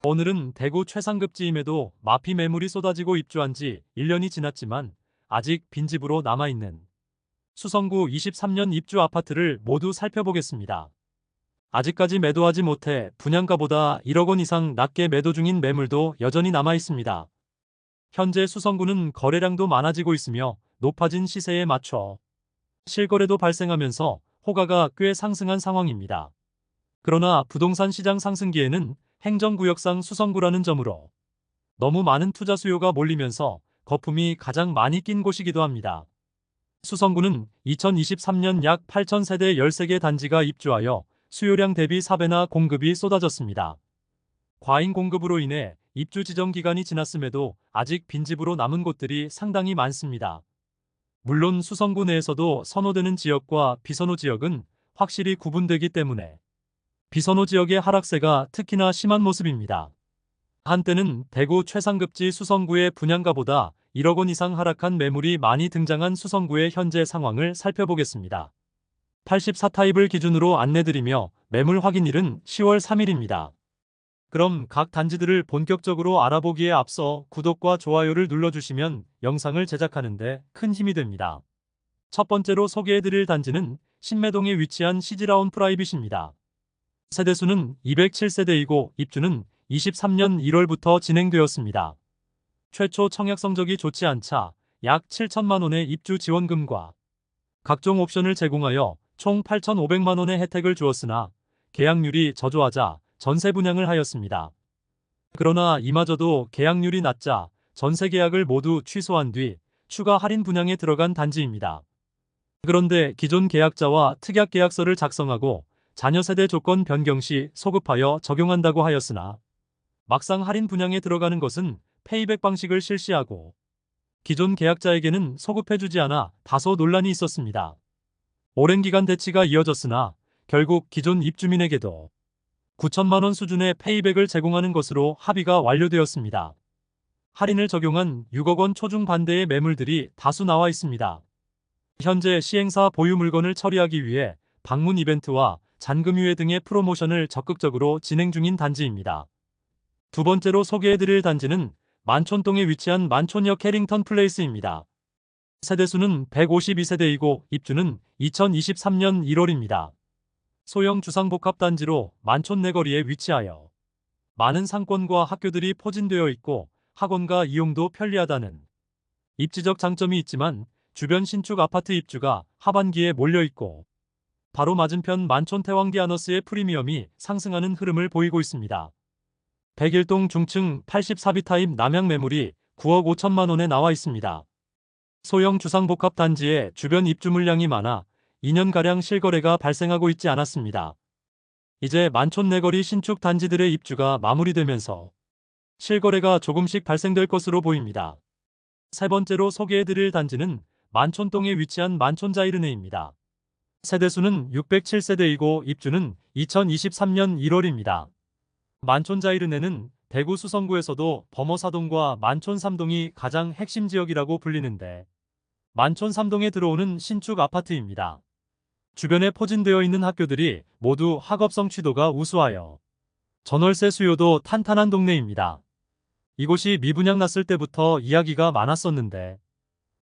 오늘은 대구 최상급지임에도 마피 매물이 쏟아지고 입주한 지 1년이 지났지만 아직 빈집으로 남아있는 수성구 23년 입주 아파트를 모두 살펴보겠습니다. 아직까지 매도하지 못해 분양가보다 1억 원 이상 낮게 매도 중인 매물도 여전히 남아있습니다. 현재 수성구는 거래량도 많아지고 있으며 높아진 시세에 맞춰 실거래도 발생하면서 호가가 꽤 상승한 상황입니다. 그러나 부동산 시장 상승기에는 행정구역상 수성구라는 점으로 너무 많은 투자 수요가 몰리면서 거품이 가장 많이 낀 곳이기도 합니다. 수성구는 2023년 약 8,000세대 13개 단지가 입주하여 수요량 대비 4배나 공급이 쏟아졌습니다. 과잉 공급으로 인해 입주 지정 기간이 지났음에도 아직 빈집으로 남은 곳들이 상당히 많습니다. 물론 수성구 내에서도 선호되는 지역과 비선호 지역은 확실히 구분되기 때문에 비선호 지역의 하락세가 특히나 심한 모습입니다. 한때는 대구 최상급지 수성구의 분양가보다 1억 원 이상 하락한 매물이 많이 등장한 수성구의 현재 상황을 살펴보겠습니다. 84타입을 기준으로 안내드리며 매물 확인일은 10월 3일입니다. 그럼 각 단지들을 본격적으로 알아보기에 앞서 구독과 좋아요를 눌러주시면 영상을 제작하는데 큰 힘이 됩니다. 첫 번째로 소개해드릴 단지는 신매동에 위치한 시즈라운 프라이빗입니다. 세대수는 207세대이고 입주는 23년 1월부터 진행되었습니다. 최초 청약 성적이 좋지 않자 약 7천만 원의 입주 지원금과 각종 옵션을 제공하여 총 8,500만 원의 혜택을 주었으나 계약률이 저조하자 전세 분양을 하였습니다. 그러나 이마저도 계약률이 낮자 전세 계약을 모두 취소한 뒤 추가 할인 분양에 들어간 단지입니다. 그런데 기존 계약자와 특약 계약서를 작성하고 자녀 세대 조건 변경 시 소급하여 적용한다고 하였으나 막상 할인 분양에 들어가는 것은 페이백 방식을 실시하고 기존 계약자에게는 소급해주지 않아 다소 논란이 있었습니다. 오랜 기간 대치가 이어졌으나 결국 기존 입주민에게도 9천만 원 수준의 페이백을 제공하는 것으로 합의가 완료되었습니다. 할인을 적용한 6억 원 초중 반대의 매물들이 다수 나와 있습니다. 현재 시행사 보유 물건을 처리하기 위해 방문 이벤트와 잔금유예 등의 프로모션을 적극적으로 진행 중인 단지입니다. 두 번째로 소개해드릴 단지는 만촌동에 위치한 만촌역 해링턴 플레이스입니다. 세대수는 152세대이고 입주는 2023년 1월입니다. 소형 주상복합단지로 만촌 내거리에 위치하여 많은 상권과 학교들이 포진되어 있고 학원과 이용도 편리하다는 입지적 장점이 있지만 주변 신축 아파트 입주가 하반기에 몰려있고 바로 맞은편 만촌 태왕기 아너스의 프리미엄이 상승하는 흐름을 보이고 있습니다. 101동 중층 84비 타입 남양 매물이 9억 5천만 원에 나와 있습니다. 소형 주상복합 단지에 주변 입주 물량이 많아 2년가량 실거래가 발생하고 있지 않았습니다. 이제 만촌 내거리 신축 단지들의 입주가 마무리되면서 실거래가 조금씩 발생될 것으로 보입니다. 세 번째로 소개해드릴 단지는 만촌동에 위치한 만촌자이르네입니다. 세대수는 607세대이고 입주는 2023년 1월입니다. 만촌자이르네는 대구 수성구에서도 범어사동과 만촌 3동이 가장 핵심 지역이라고 불리는데 만촌 3동에 들어오는 신축 아파트입니다. 주변에 포진되어 있는 학교들이 모두 학업성 취도가 우수하여 전월세 수요도 탄탄한 동네입니다. 이곳이 미분양 났을 때부터 이야기가 많았었는데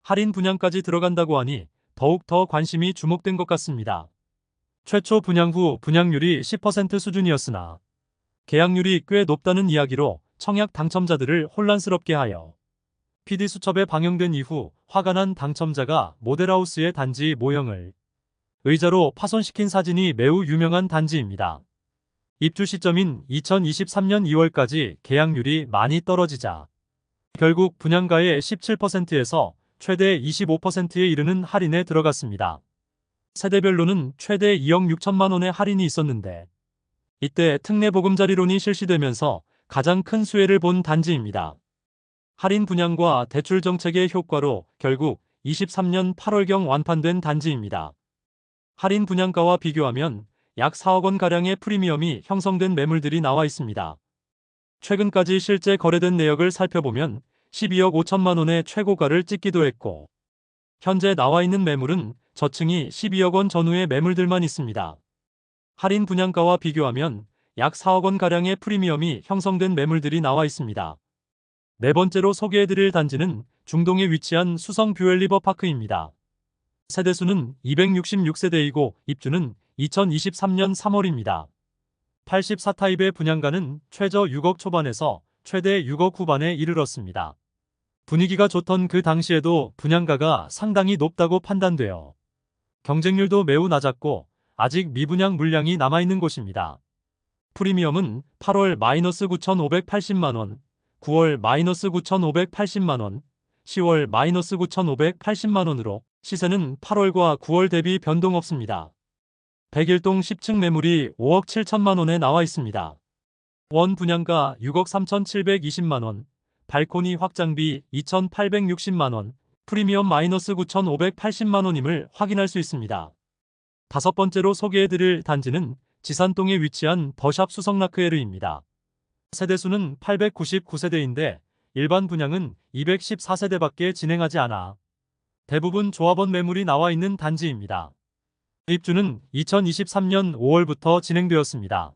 할인 분양까지 들어간다고 하니 더욱 더 관심이 주목된 것 같습니다. 최초 분양 후 분양률이 10% 수준이었으나 계약률이 꽤 높다는 이야기로 청약 당첨자들을 혼란스럽게 하여 PD수첩에 방영된 이후 화가 난 당첨자가 모델하우스의 단지 모형을 의자로 파손시킨 사진이 매우 유명한 단지입니다. 입주 시점인 2023년 2월까지 계약률이 많이 떨어지자 결국 분양가의 17%에서 최대 25%에 이르는 할인에 들어갔습니다. 세대별로는 최대 2억 6천만 원의 할인이 있었는데 이때 특례보금자리론이 실시되면서 가장 큰 수혜를 본 단지입니다. 할인 분양과 대출 정책의 효과로 결국 23년 8월경 완판된 단지입니다. 할인 분양가와 비교하면 약 4억 원가량의 프리미엄이 형성된 매물들이 나와 있습니다. 최근까지 실제 거래된 내역을 살펴보면 12억 5천만 원의 최고가를 찍기도 했고 현재 나와 있는 매물은 저층이 12억 원 전후의 매물들만 있습니다. 할인 분양가와 비교하면 약 4억 원가량의 프리미엄이 형성된 매물들이 나와 있습니다. 네 번째로 소개해드릴 단지는 중동에 위치한 수성 뷰엘리버파크입니다. 세대수는 266세대이고 입주는 2023년 3월입니다. 84타입의 분양가는 최저 6억 초반에서 최대 6억 후반에 이르렀습니다. 분위기가 좋던 그 당시에도 분양가가 상당히 높다고 판단되어 경쟁률도 매우 낮았고 아직 미분양 물량이 남아있는 곳입니다. 프리미엄은 8월 -9,580만원, 9월 -9,580만원, 10월 -9,580만원으로 시세는 8월과 9월 대비 변동 없습니다. 101동 10층 매물이 5억 7천만원에 나와 있습니다. 원 분양가 6억 3,720만원, 발코니 확장비 2,860만원, 프리미엄 -9,580만원임을 확인할 수 있습니다. 다섯 번째로 소개해드릴 단지는 지산동에 위치한 더샵 수성라크에르입니다. 세대수는 899세대인데 일반 분양은 214세대밖에 진행하지 않아 대부분 조합원 매물이 나와 있는 단지입니다. 입주는 2023년 5월부터 진행되었습니다.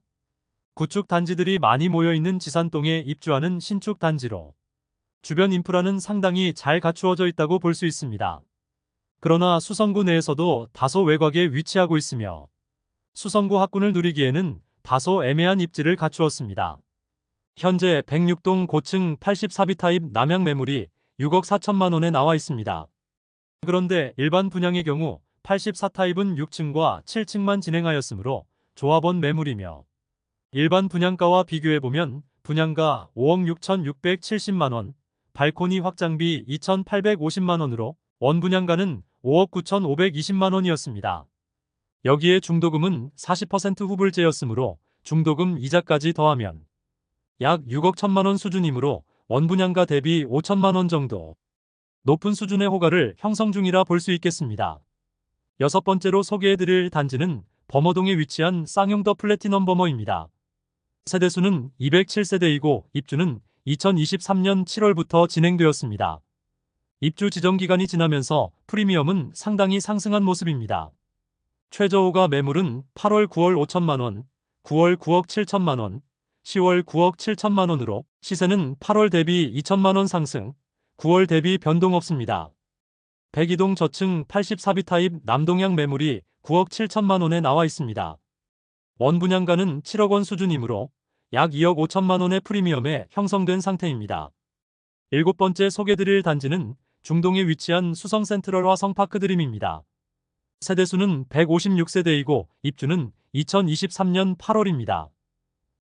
구축 단지들이 많이 모여있는 지산동에 입주하는 신축 단지로 주변 인프라는 상당히 잘 갖추어져 있다고 볼 수 있습니다. 그러나 수성구 내에서도 다소 외곽에 위치하고 있으며 수성구 학군을 누리기에는 다소 애매한 입지를 갖추었습니다. 현재 106동 고층 84비 타입 남양 매물이 6억 4천만원에 나와 있습니다. 그런데 일반 분양의 경우 84타입은 6층과 7층만 진행하였으므로 조합원 매물이며 일반 분양가와 비교해보면 분양가 5억 6,670만원, 발코니 확장비 2,850만원으로 원 분양가는 5억 9,520만원이었습니다. 여기에 중도금은 40% 후불제였으므로 중도금 이자까지 더하면 약 6억 1천만원 수준이므로 원 분양가 대비 5천만원 정도 높은 수준의 호가를 형성 중이라 볼 수 있겠습니다. 여섯 번째로 소개해드릴 단지는 범어동에 위치한 쌍용 더 플래티넘 범어입니다. 세대수는 207세대이고 입주는 2023년 7월부터 진행되었습니다. 입주 지정 기간이 지나면서 프리미엄은 상당히 상승한 모습입니다. 최저호가 매물은 8월 9월 5천만원, 9월 9억 7천만원, 10월 9억 7천만원으로 시세는 8월 대비 2천만원 상승, 9월 대비 변동 없습니다. 102동 저층 84비 타입 남동향 매물이 9억 7천만원에 나와 있습니다. 원 분양가는 7억 원 수준이므로 약 2억 5천만원의 프리미엄에 형성된 상태입니다. 일곱 번째 소개드릴 단지는 중동에 위치한 수성 센트럴 화성파크 드림입니다. 세대수는 156세대이고 입주는 2023년 8월입니다.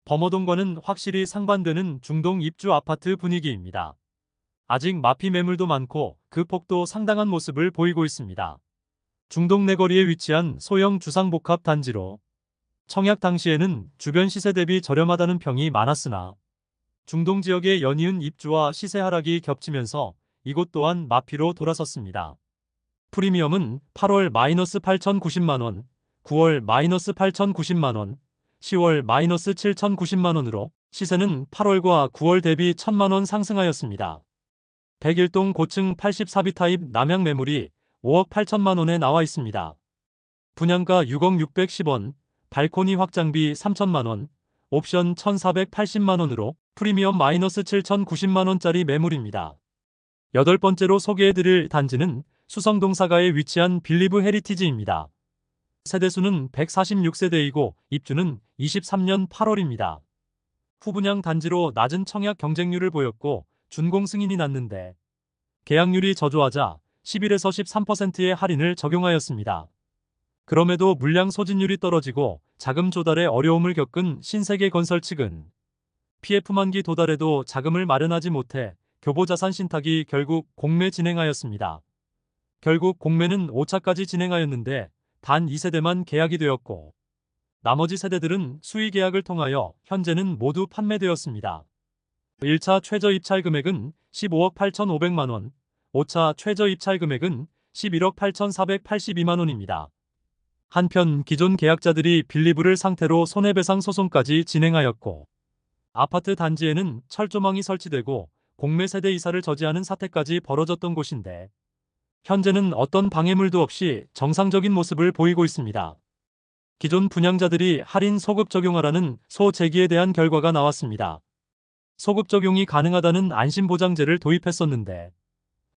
범어동과는 확실히 상반되는 중동 입주 아파트 분위기입니다. 아직 마피 매물도 많고 그 폭도 상당한 모습을 보이고 있습니다. 중동 내거리에 위치한 소형 주상복합 단지로 청약 당시에는 주변 시세 대비 저렴하다는 평이 많았으나 중동 지역의 연이은 입주와 시세 하락이 겹치면서 이곳 또한 마피로 돌아섰습니다. 프리미엄은 8월 -8,090만원, 9월 -8,090만원, 10월 -7,090만원으로 시세는 8월과 9월 대비 1,000만원 상승하였습니다. 101동 고층 84비 타입 남양 매물이 5억 8천만원에 나와 있습니다. 분양가 6억 610원, 발코니 확장비 3천만원, 옵션 1,480만원으로 프리미엄 -7,090만원짜리 매물입니다. 여덟 번째로 소개해드릴 단지는 수성동 사가에 위치한 빌리브 헤리티지입니다. 세대수는 146세대이고 입주는 23년 8월입니다. 후분양 단지로 낮은 청약 경쟁률을 보였고 준공 승인이 났는데 계약률이 저조하자 11에서 13%의 할인을 적용하였습니다. 그럼에도 물량 소진율이 떨어지고 자금 조달에 어려움을 겪은 신세계건설 측은 PF 만기 도달에도 자금을 마련하지 못해 교보자산 신탁이 결국 공매 진행하였습니다. 결국 공매는 5차까지 진행하였는데 단 2세대만 계약이 되었고 나머지 세대들은 수의 계약을 통하여 현재는 모두 판매되었습니다. 1차 최저 입찰 금액은 15억 8,500만원, 5차 최저 입찰 금액은 11억 8,482만원입니다. 한편 기존 계약자들이 빌리브를 상태로 손해배상 소송까지 진행하였고 아파트 단지에는 철조망이 설치되고 공매 세대 이사를 저지하는 사태까지 벌어졌던 곳인데 현재는 어떤 방해물도 없이 정상적인 모습을 보이고 있습니다. 기존 분양자들이 할인 소급 적용하라는 소제기에 대한 결과가 나왔습니다. 소급 적용이 가능하다는 안심보장제를 도입했었는데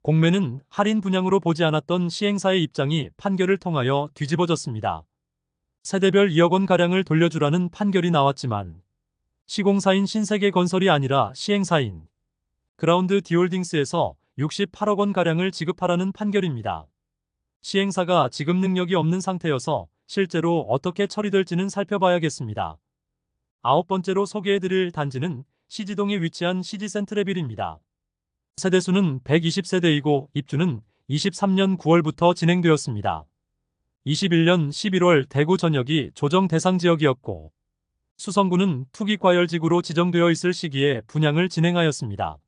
공매는 할인 분양으로 보지 않았던 시행사의 입장이 판결을 통하여 뒤집어졌습니다. 세대별 2억 원가량을 돌려주라는 판결이 나왔지만 시공사인 신세계건설이 아니라 시행사인 그라운드 디홀딩스에서 68억 원가량을 지급하라는 판결입니다. 시행사가 지급 능력이 없는 상태여서 실제로 어떻게 처리될지는 살펴봐야겠습니다. 아홉 번째로 소개해드릴 단지는 시지동에 위치한 시지센트레빌입니다. 세대수는 120세대이고 입주는 23년 9월부터 진행되었습니다. 21년 11월 대구 전역이 조정 대상 지역이었고 수성구는 투기과열지구로 지정되어 있을 시기에 분양을 진행하였습니다.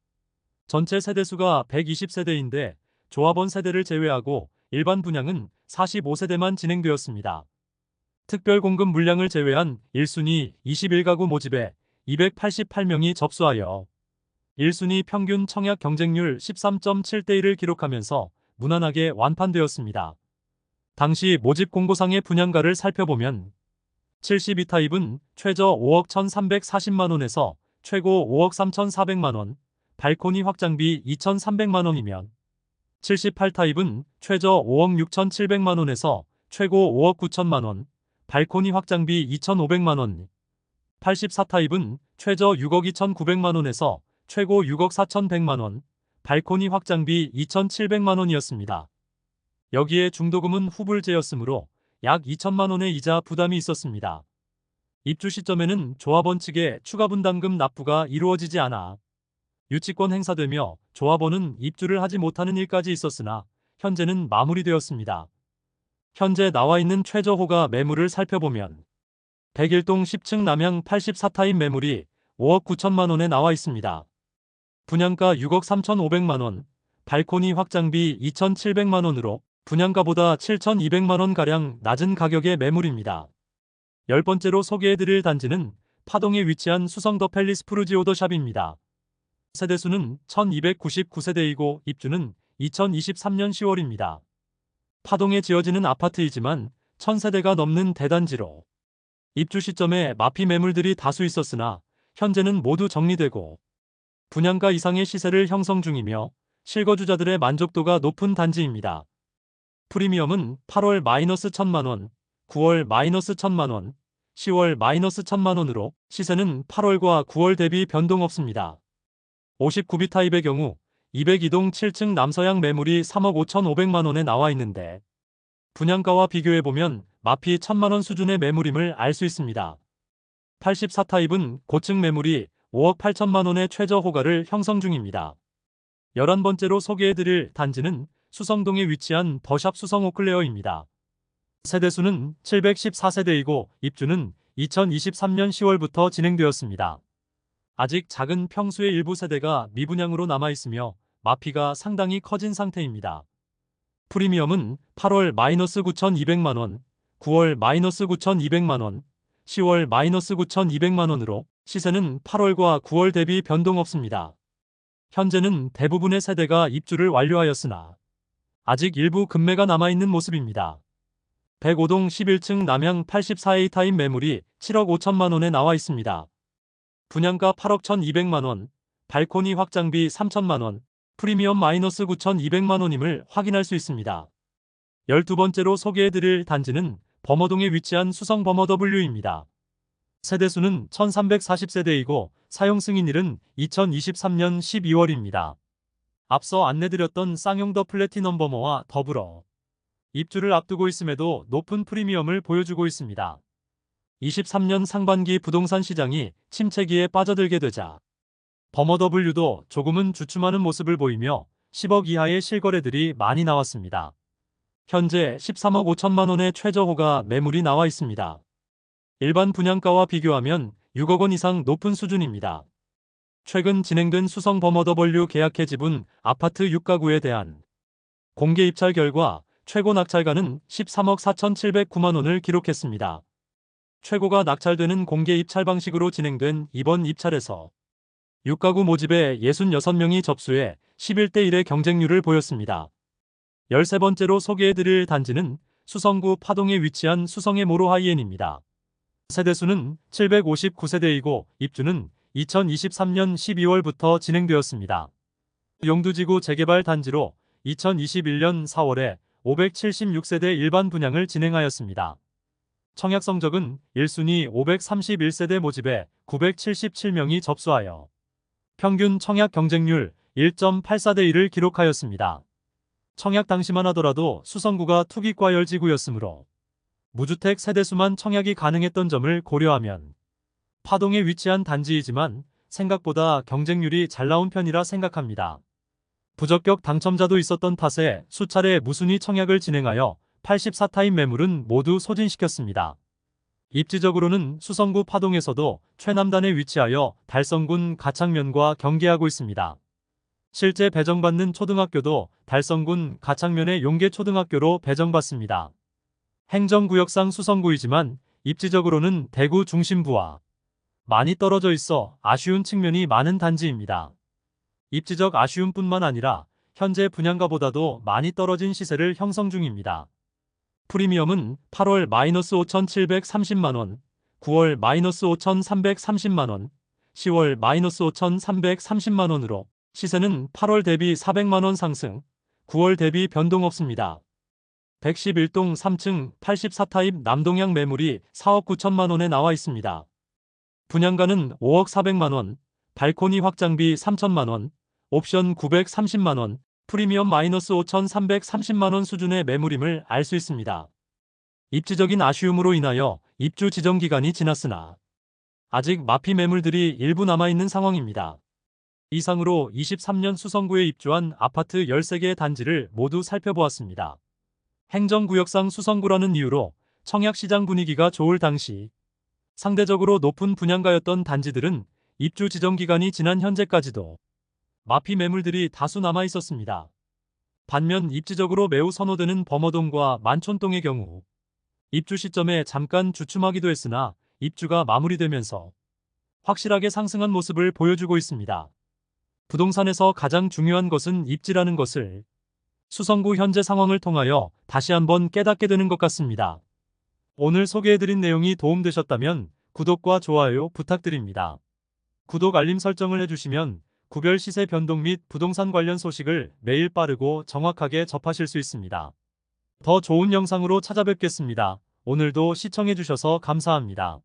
전체 세대수가 120세대인데 조합원 세대를 제외하고 일반 분양은 45세대만 진행되었습니다. 특별 공급 물량을 제외한 1순위 21가구 모집에 288명이 접수하여 1순위 평균 청약 경쟁률 13.7대1을 기록하면서 무난하게 완판되었습니다. 당시 모집 공고상의 분양가를 살펴보면 72타입은 최저 5억 1,340만원에서 최고 5억 3,400만원, 발코니 확장비 2,300만원이면 78타입은 최저 5억 6,700만원에서 최고 5억 9천만원, 발코니 확장비 2,500만원, 84타입은 최저 6억 2,900만원에서 최고 6억 4,100만원, 발코니 확장비 2,700만원이었습니다. 여기에 중도금은 후불제였으므로 약 2천만원의 이자 부담이 있었습니다. 입주 시점에는 조합원 측에 추가 분담금 납부가 이루어지지 않아 유치권 행사되며 조합원은 입주를 하지 못하는 일까지 있었으나 현재는 마무리되었습니다. 현재 나와 있는 최저호가 매물을 살펴보면 101동 10층 남향 84타입 매물이 5억 9천만원에 나와 있습니다. 분양가 6억 3,500만원, 발코니 확장비 2,700만원으로 분양가보다 7,200만원가량 낮은 가격의 매물입니다. 10번째로 소개해드릴 단지는 파동에 위치한 수성 더 팰리스 푸르지오더샵입니다. 세대수는 1299세대이고 입주는 2023년 10월입니다. 파동에 지어지는 아파트이지만 1000세대가 넘는 대단지로 입주 시점에 마피 매물들이 다수 있었으나 현재는 모두 정리되고 분양가 이상의 시세를 형성 중이며 실거주자들의 만족도가 높은 단지입니다. 프리미엄은 8월 -1,000만원, 9월 -1,000만원, 10월 -1,000만원으로 시세는 8월과 9월 대비 변동 없습니다. 59비 타입의 경우 202동 7층 남서향 매물이 3억 5,500만원에 나와 있는데 분양가와 비교해보면 마피 1,000만원 수준의 매물임을 알 수 있습니다. 84타입은 고층 매물이 5억 8천만원의 최저 호가를 형성 중입니다. 11번째로 소개해드릴 단지는 수성동에 위치한 더샵 수성 오클레어입니다. 세대수는 714세대이고 입주는 2023년 10월부터 진행되었습니다. 아직 작은 평수의 일부 세대가 미분양으로 남아있으며 마피가 상당히 커진 상태입니다. 프리미엄은 8월 -9,200만원, 9월 -9,200만원, 10월 -9,200만원으로 시세는 8월과 9월 대비 변동 없습니다. 현재는 대부분의 세대가 입주를 완료하였으나 아직 일부 급매가 남아있는 모습입니다. 105동 11층 남향 84A 타입 매물이 7억 5천만원에 나와 있습니다. 분양가 8억 1,200만원, 발코니 확장비 3천만원, 프리미엄 -9,200만원임을 확인할 수 있습니다. 12번째로 소개해드릴 단지는 범어동에 위치한 수성 범어 W입니다. 세대수는 1340세대이고 사용 승인일은 2023년 12월입니다. 앞서 안내드렸던 쌍용 더 플래티넘 범어와 더불어 입주를 앞두고 있음에도 높은 프리미엄을 보여주고 있습니다. 23년 상반기 부동산 시장이 침체기에 빠져들게 되자 범어 W도 조금은 주춤하는 모습을 보이며 10억 이하의 실거래들이 많이 나왔습니다. 현재 13억 5천만원의 최저호가 매물이 나와 있습니다. 일반 분양가와 비교하면 6억 원 이상 높은 수준입니다. 최근 진행된 수성 범어 W 계약해 지분 아파트 6가구에 대한 공개 입찰 결과 최고 낙찰가는 13억 4,709만원을 기록했습니다. 최고가 낙찰되는 공개 입찰 방식으로 진행된 이번 입찰에서 6가구 모집에 66명이 접수해 11대1의 경쟁률을 보였습니다. 13번째로 소개해드릴 단지는 수성구 파동에 위치한 수성의 모로하이엔입니다. 세대수는 759세대이고 입주는 2023년 12월부터 진행되었습니다. 용두지구 재개발 단지로 2021년 4월에 576세대 일반 분양을 진행하였습니다. 청약 성적은 1순위 531세대 모집에 977명이 접수하여 평균 청약 경쟁률 1.84대 1을 기록하였습니다. 청약 당시만 하더라도 수성구가 투기과열지구였으므로 무주택 세대수만 청약이 가능했던 점을 고려하면 파동에 위치한 단지이지만 생각보다 경쟁률이 잘 나온 편이라 생각합니다. 부적격 당첨자도 있었던 탓에 수차례 무순위 청약을 진행하여 84타입 매물은 모두 소진시켰습니다. 입지적으로는 수성구 파동에서도 최남단에 위치하여 달성군 가창면과 경계하고 있습니다. 실제 배정받는 초등학교도 달성군 가창면의 용계초등학교로 배정받습니다. 행정구역상 수성구이지만 입지적으로는 대구 중심부와 많이 떨어져 있어 아쉬운 측면이 많은 단지입니다. 입지적 아쉬움뿐만 아니라 현재 분양가보다도 많이 떨어진 시세를 형성 중입니다. 프리미엄은 8월 -5,730만원, 9월 -5,330만원, 10월 -5,330만원으로 시세는 8월 대비 400만원 상승, 9월 대비 변동 없습니다. 111동 3층 84타입 남동향 매물이 4억 9천만원에 나와 있습니다. 분양가는 5억 400만원, 발코니 확장비 3천만원, 옵션 930만원, 프리미엄 -5,330만원 수준의 매물임을 알 수 있습니다. 입지적인 아쉬움으로 인하여 입주 지정 기간이 지났으나 아직 마피 매물들이 일부 남아있는 상황입니다. 이상으로 23년 수성구에 입주한 아파트 13개의 단지를 모두 살펴보았습니다. 행정구역상 수성구라는 이유로 청약시장 분위기가 좋을 당시 상대적으로 높은 분양가였던 단지들은 입주 지정 기간이 지난 현재까지도 마피 매물들이 다수 남아 있었습니다. 반면 입지적으로 매우 선호되는 범어동과 만촌동의 경우 입주 시점에 잠깐 주춤하기도 했으나 입주가 마무리되면서 확실하게 상승한 모습을 보여주고 있습니다. 부동산에서 가장 중요한 것은 입지라는 것을 수성구 현재 상황을 통하여 다시 한번 깨닫게 되는 것 같습니다. 오늘 소개해드린 내용이 도움되셨다면 구독과 좋아요 부탁드립니다. 구독 알림 설정을 해주시면 구별 시세 변동 및 부동산 관련 소식을 매일 빠르고 정확하게 접하실 수 있습니다. 더 좋은 영상으로 찾아뵙겠습니다. 오늘도 시청해주셔서 감사합니다.